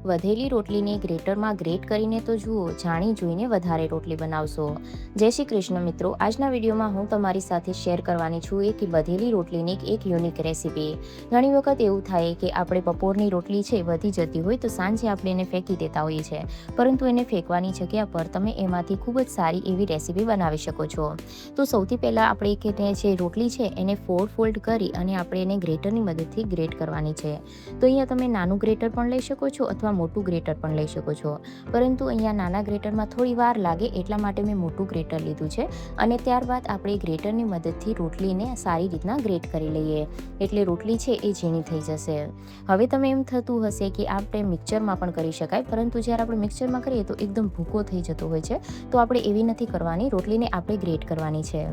વધેલી રોટલીને ગ્રેટરમાં ગ્રેટ કરીને તો જુઓ, જાણી જોઈને વધારે રોટલી બનાવશો। જય શ્રી કૃષ્ણ મિત્રો, આજના વિડીયોમાં હું તમારી સાથે શેર કરવાની છું એક વધેલી રોટલીની એક યુનિક રેસીપી। ઘણી વખત એવું થાય કે આપણે બપોરની રોટલી છે વધી જતી હોય તો સાંજે આપણે એને ફેંકી દેતા હોઈએ છીએ, પરંતુ એને ફેંકવાની જગ્યા પર તમે એમાંથી ખૂબ જ સારી એવી રેસીપી બનાવી શકો છો। તો સૌથી પહેલાં આપણે જે રોટલી છે એને ફોલ્ડ કરી અને આપણે એને ગ્રેટરની મદદથી ગ્રેટ કરવાની છે। તો અહીંયા તમે નાનું ગ્રેટર પણ લઈ શકો છો અથવા મોટું ગ્રેટર પણ લઈ શકો છો, પરંતુ અહીંયા નાના ગ્રેટરમાં થોડી વાર લાગે એટલા માટે મેં મોટું ગ્રેટર લીધું છે। અને ત્યારબાદ આપણે ગ્રેટરની મદદથી રોટલીને સારી રીતના ગ્રેટ કરી લઈએ, એટલે રોટલી છે એ ઝીણી થઈ જશે। હવે તમે એમ થતું હશે કે આપણે મિક્સરમાં પણ કરી શકાય, પરંતુ જ્યારે આપણે મિક્સરમાં કરીએ તો એકદમ ભૂકો થઈ જતો હોય છે, તો આપણે એવી નથી કરવાની, રોટલીને આપણે ગ્રેટ કરવાની છે।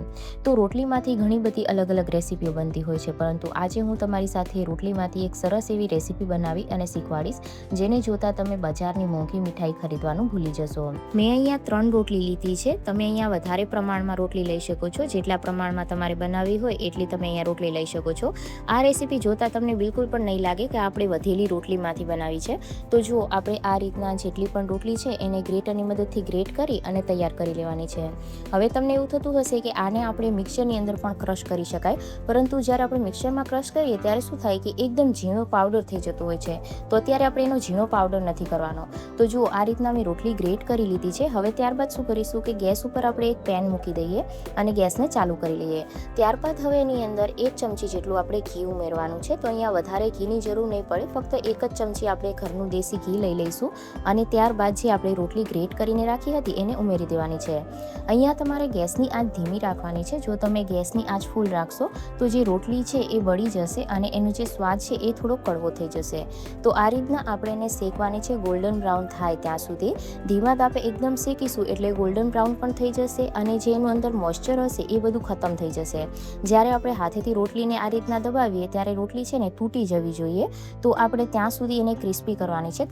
તો રોટલીમાંથી ઘણી બધી અલગ અલગ રેસીપીઓ બનતી હોય છે, પરંતુ આજે હું તમારી સાથે રોટલીમાંથી એક સરસ એવી રેસીપી બનાવી અને શીખવાડીશ, જેને જોતા તમે બજારની મોંઘી મીઠાઈ ખરીદવાનું ભૂલી જશો। મેં અહીંયા 3 રોટલી લીધી છે, તમે અહીંયા વધારે પ્રમાણમાં રોટલી લઈ શકો છો, જેટલા પ્રમાણમાં તમારે બનાવવી હોય એટલી તમે અહીંયા રોટલી લઈ શકો છો। આ રેસીપી જોતા તમને બિલકુલ પણ નહીં લાગે કે આપણે વધેલી રોટલીમાંથી બનાવી છે। તો જુઓ, આપણે આ રીતના જેટલી પણ રોટલી છે એને ગ્રેટરની મદદથી ગ્રેટ કરી અને તૈયાર કરી લેવાની છે। હવે તમને એવું થતું હશે કે આને આપણે મિક્સરની અંદર પણ ક્રશ કરી શકાય, પરંતુ જ્યારે આપણે મિક્સરમાં ક્રશ કરીએ ત્યારે શું થાય કે એકદમ ઝીણો પાવડર થઈ જતો હોય છે, તો અત્યારે આપણે એનો ઝીણો પાવડર નથી કરવાનો। તો જુઓ, આ રીતના મેં રોટલી ગ્રેટ કરી લીધી છે। હવે ત્યારબાદ શું કરીશું કે ગેસ ઉપર આપણે એક પેન મૂકી દઈએ અને ગેસને ચાલુ કરી લઈએ। ત્યારબાદ હવે એની અંદર 1 ચમચી જેટલું આપણે ઘી ઉમેરવાનું છે। તો અહીંયા વધારે ઘીની જરૂર નહીં પડે, ફક્ત 1 જ ચમચી આપણે ઘરનું દેશી ઘી લઈ લઈશું અને ત્યારબાદ જે આપણે રોટલી ગ્રેટ કરીને રાખી હતી એને ઉમેરી દેવાની છે। અહીંયા તમારે ગેસની આંચ ધીમી રાખવાની છે। જો તમે ગેસની આંચ ફૂલ રાખશો તો જે રોટલી છે એ બળી જશે અને એનો જે સ્વાદ છે એ થોડો કડવો થઈ જશે। તો આ રીતના આપણે એને શેકવાની છે, ગોલ્ડન બ્રાઉન થાય ત્યાં સુધી ધીમા તાપે એકદમ શેકીશું એટલે ગોલ્ડન બ્રાઉન પણ થઈ જશે અને જે એનું અંદર મોઇસ્ચર હશે એ બધું ખતમ થઈ જશે। જ્યારે આપણે હાથેથી રોટલીને આ રીતના દબાવીએ ત્યારે રોટલી છે ને તૂટી જવી જોઈએ, તો આપણે ત્યાં સુધી એને ક્રિસ્પી કરવાની છે।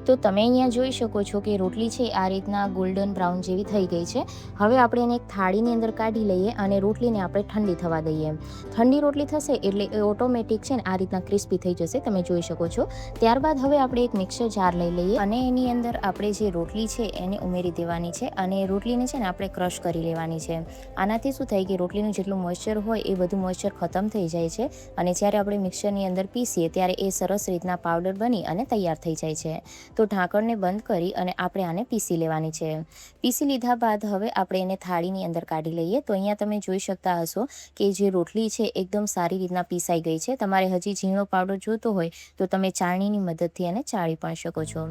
તો તમે અહીંયા જોઈ શકો છો કે રોટલી છે આ રીતના ગોલ્ડન બ્રાઉન જેવી થઈ ગઈ છે। હવે આપણે એને એક થાળીની અંદર કાઢી લઈએ અને રોટલીને આપણે ઠંડી થવા દઈએ। ઠંડી રોટલી થશે એટલે એ ઓટોમેટિક છે ને આ રીતના ક્રિસ્પી થઈ જશે, તમે જોઈ શકો છો। ત્યારબાદ હવે આપણે એક મિક્સર જાર લઈ લઈએ અને એની અંદર આપણે જે રોટલી છે એને ઉમેરી દેવાની છે અને રોટલીને છે ને આપણે ક્રશ કરી લેવાની છે। આનાથી શું થાય કે રોટલીનું જેટલું મોઇસ્ચર હોય એ બધું મોઇસ્ચર ખતમ થઈ જાય છે અને જ્યારે આપણે મિક્સરની અંદર પીસીએ ત્યારે એ સરસ રીતના પાવડર બની અને તૈયાર થઈ જાય છે। તો ઢાંકણને બંધ કરી અને આપણે આને પીસી લેવાની છે। પીસી લીધા બાદ હવે આપણે એને થાળીની અંદર કાઢી લઈએ। તો અહીંયા તમે જોઈ શકતા હશો કે જે રોટલી છે એકદમ સારી રીતના પીસાઈ ગઈ છે। તમારે હજી ઝીણો પાવડર જોતો હોય તો તમે ચાળણીની મદદથી એને ચાળી પણ શકો છો,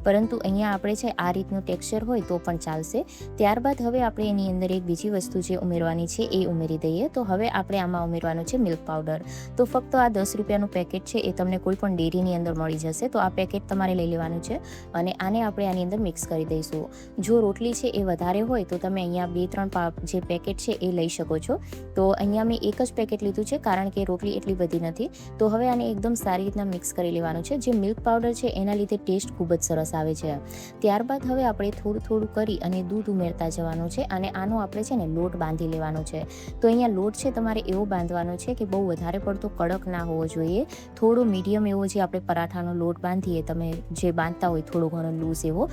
પરંતુ અહીંયા આપણે છે આ રીતનું ટેક્સચર હોય તો પણ ચાલશે। ત્યારબાદ હવે આપણે એની અંદર એક બીજી વસ્તુ જે ઉમેરવાની છે એ ઉમેરી દઈએ। તો હવે આપણે આમાં ઉમેરવાનું છે મિલ્ક પાવડર। તો ફક્ત આ 10 રૂપિયાનું પેકેટ છે, એ તમને કોઈ પણ ડેરીની અંદર મળી જશે, તો આ પેકેટ તમારે લઈ લેવાનું છે અને આને આપણે આની અંદર મિક્સ કરી દઈશું। જો રોટલી છે એ વધારે હોય તો તમે અહીંયા 2-3 જે પેકેટ છે એ લઈ શકો છો। તો અહીંયા મેં એક જ પેકેટ લીધું છે કારણ કે રોટલી એટલી બધી નથી। તો હવે આને એકદમ સારી રીતના મિક્સ કરી લેવાનું છે। જે મિલ્ક પાવડર છે એના લીધે ટેસ્ટ ખૂબ જ સરસ આવે છે। ત્યારબાદ હવે આપણે થોડું થોડું કરી અને દૂધ ઉમેરતા જવાનું છે અને આનો આપણે છે ને લોટ બાંધી લેવાનો છે। તો અહીંયા લોટ છે તમારે એવો બાંધવાનો છે કે બહુ વધારે પડતો કડક ના હોવો જોઈએ, થોડો મીડિયમ એવો, જે આપણે પરાઠાનો લોટ બાંધીએ તમે જે બાંધતા હોય થોડો ઘણો લૂઝ એવો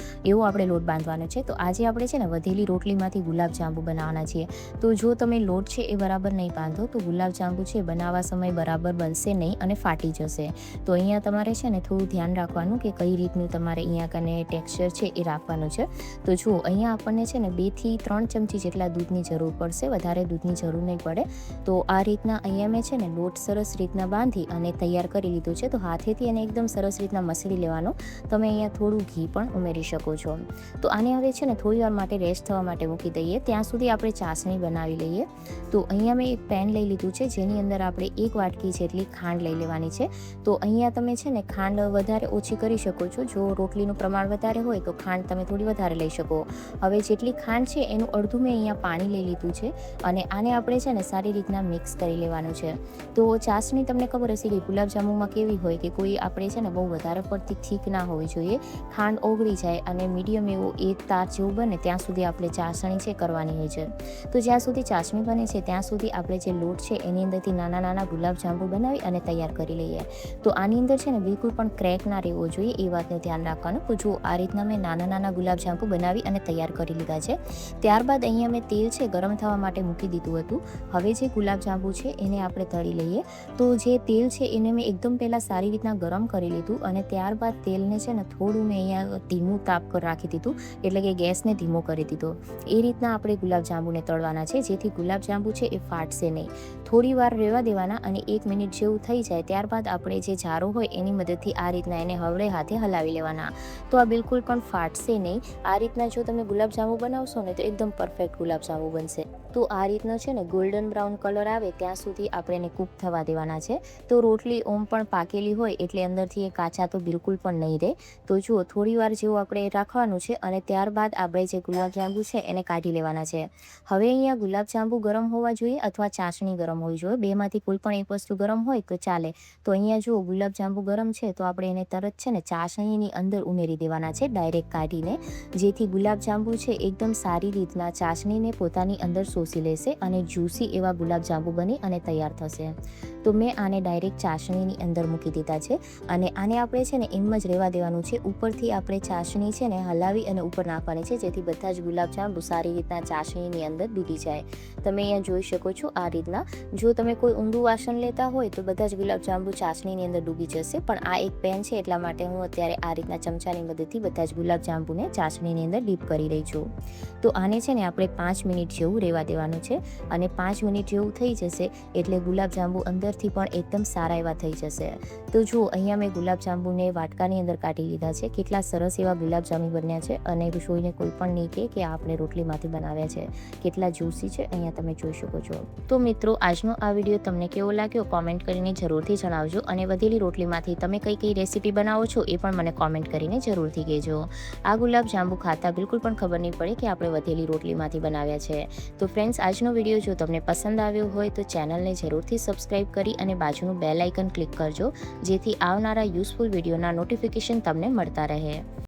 આપણે લોટ બાંધવાનો છે। તો આજે આપણે છે ને વધેલી રોટલીમાંથી ગુલાબજાંબુ બનાવવાના છીએ। તો જો તમે લોટ છે એ બરાબર નહીં બાંધો તો ગુલાબજાંબુ છે બનાવવા સમય બરાબર બનશે નહીં અને ફાટી જશે। તો અહીંયા તમારે છે ને થોડું ધ્યાન રાખવાનું કે કઈ રીતનું તમારે અહીંયા કને ટેક્સચર છે એ રાખવાનું છે। તો જુઓ, અહીંયા આપણને છે ને 2 થી 3 ચમચી જેટલા દૂધની જરૂર પડશે, વધારે દૂધની જરૂર નહીં પડે। તો આ રીતના અહીંયા મેં છે ને લોટ સરસ રીતના બાંધી અને તૈયાર કરી લીધું છે। તો હાથેથી એને એકદમ સરસ રીતના મસળી લેવાનો। તમે અહીંયા થોડું ઘી પણ ઉમેરી શકો છો। તો આને હવે છે ને થોડી વાર માટે રેસ્ટ થવા માટે મૂકી દઈએ, ત્યાં સુધી આપણે ચાસણી બનાવી લઈએ। તો અહીંયા મેં એક પેન લઈ લીધું છે, જેની અંદર આપણે 1 વાટકી જેટલી ખાંડ લઈ લેવાની છે। તો અહીંયા તમે છે ને ખાંડ વધારે ઓછી કરી શકો છો, જો રોટલીનું પ્રમાણ વધારે હોય તો ખાંડ તમે થોડી વધારે લઈ શકો। હવે જેટલી ખાંડ છે એનું અડધું મેં અહીંયા પાણી લઈ લીધું છે અને આને આપણે છે ને સારી રીતના મિક્સ કરી લેવાનું છે। તો ચાસણી તમને ખબર હશે કે ગુલાબજાંબુમાં કેવી હોય કે કોઈ આપણે છે ને બહુ વધારે પડતી થીક ના હોવી જોઈએ, જોઈએ. ખાંડ ઓગળી જાય અને મીડિયમ એવું એક તાર જેવું બને ત્યાં સુધી આપણે ચાસણી છે કરવાની હોય છે. તો જ્યાં સુધી ચાસણી બને છે ત્યાં સુધી આપણે જે લોટ છે એની અંદરથી નાના નાના ગુલાબજાંબુ બનાવી અને તૈયાર કરી લઈએ. તો આની અંદર છે ને બિલકુલ પણ ક્રેક ના રહેવો જોઈએ એ વાતનું ધ્યાન રાખવાનું. તો જો આ રીતના મેં નાના નાના ગુલાબજાંબુ બનાવી અને તૈયાર કરી લીધા છે. ત્યારબાદ અહીંયા મેં તેલ છે ગરમ થવા માટે મૂકી દીધું હતું. હવે જે ગુલાબજાંબુ છે એને આપણે તળી લઈએ. તો જે તેલ છે એને મેં એકદમ પહેલાં સારી રીતના ગરમ કરી લીધું અને ત્યારબાદ તેલને છે ને થોડું મેં અહીંયા ધીમું તાપ પર રાખી દીધું, એટલે કે ગેસને ધીમો કરી દીધો. એ રીતના આપણે ગુલાબજાંબુને તળવાના છે જેથી ગુલાબજાંબુ છે એ ફાટશે નહીં. થોડી વાર રહેવા દેવાના અને 1 મિનિટ જેવું થઈ જાય ત્યારબાદ આપણે જે જારો હોય એની મદદથી આ રીતના એને હળવે હાથે હલાવી લેવાના. તો આ બિલકુલ પણ ફાટશે નહીં. આ રીતના જો તમે ગુલાબજાંબુ બનાવશો ને તો એકદમ પરફેક્ટ ગુલાબજાંબુ બનશે. તો આ રીતનો છે ને ગોલ્ડન બ્રાઉન કલર આવે ત્યાં સુધી આપણે એને કૂક થવા દેવાના છે. તો રોટલી ઓમ પણ પાકેલી હોય એટલે અંદરથી એ કાચા તો બિલકુલ પણ નહીં રહે. તો જુઓ થોડી વાર જેવું આપણે રાખવાનું છે અને ત્યારબાદ આપણે જે ગુલાબજાંબુ છે એને કાઢી લેવાના છે. હવે અહીંયા ગુલાબજાંબુ ગરમ હોવા જોઈએ અથવા ચાસણી ગરમ હોવી જોઈએ. બેમાંથી કોઈ પણ એક વસ્તુ ગરમ હોય તો ચાલે. તો અહીંયા જુઓ ગુલાબજાંબુ ગરમ છે તો આપણે એને તરત છે ને ચાસણીની અંદર ઉમેરી દેવાના છે ડાયરેક્ટ કાઢીને, જેથી ગુલાબજાંબુ છે એકદમ સારી રીતના ચાસણીને પોતાની અંદર શોષી લેશે અને જ્યુસી એવા ગુલાબજાંબુ બની અને તૈયાર થશે. તો મેં આને ડાયરેક્ટ ચાસણીની અંદર મૂકી દીધા છે અને આને આપણે છે ને એમ જ રહેવા દેવાનું છે. ઉપરથી આપણે ચાસણી છે ને હલાવી અને ઉપર નાખવાની છે જેથી બધા જ ગુલાબજાંબુ સારી રીતના ચાસણીની અંદર ડૂબી જાય. તમે અહીંયા જોઈ શકો છો આ રીતના. જો તમે કોઈ ઊંડું વાસણ લેતા હોય તો બધા જ ગુલાબજાંબુ ચાસણીની અંદર ડૂબી જશે, પણ આ એક પેન છે એટલા માટે હું અત્યારે આ રીતના ચમચાની મદદથી બધા જ ગુલાબજાંબુને ચાસણીની અંદર ડીપ કરી રહી છું. તો આને છે ને આપણે 5 મિનિટ જેવું રહેવા દેવાનું છે અને 5 મિનિટ જેવું થઈ જશે એટલે ગુલાબજાંબુ અંદરથી પણ એકદમ સારા એવા થઈ જશે. તો જુઓ અહીંયા મેં ગુલાબજાંબુને વાટકાની અંદર કાઢી લીધા છે. કેટલા સરસ એવા ગુલાબજાંબુ બન્યા છે અને રસોઈને કોઈ પણ નહીં કહે કે આપણે રોટલીમાંથી બનાવ્યા છે. કેટલા જ્યુસી છે અહીંયા તમે જોઈ શકો છો. તો મિત્રો આજનો આ વિડીયો તમને કેવો લાગ્યો કોમેન્ટ કરીને જરૂરથી જણાવજો અને વધેલી રોટલીમાંથી તમે કઈ કઈ રેસીપી બનાવો છો એ પણ મને કોમેન્ટ કરીને જરૂરથી કહેજો. આ ગુલાબજાંબુ ખાતા બિલકુલ પણ ખબર નહીં પડે કે આપણે વધેલી રોટલીમાંથી બનાવ્યા છે. તો ફ્રેન્ડ્સ આજનો વિડીયો જો તમને પસંદ આવ્યો હોય તો ચેનલને જરૂરથી સબસ્ક્રાઈબ કરી અને બાજુનું બેલ આઇકન ક્લિક કરજો જેથી આવનારા યુઝફુલ વિડીયોના નોટિફિકેશન તમને મળતા રહે.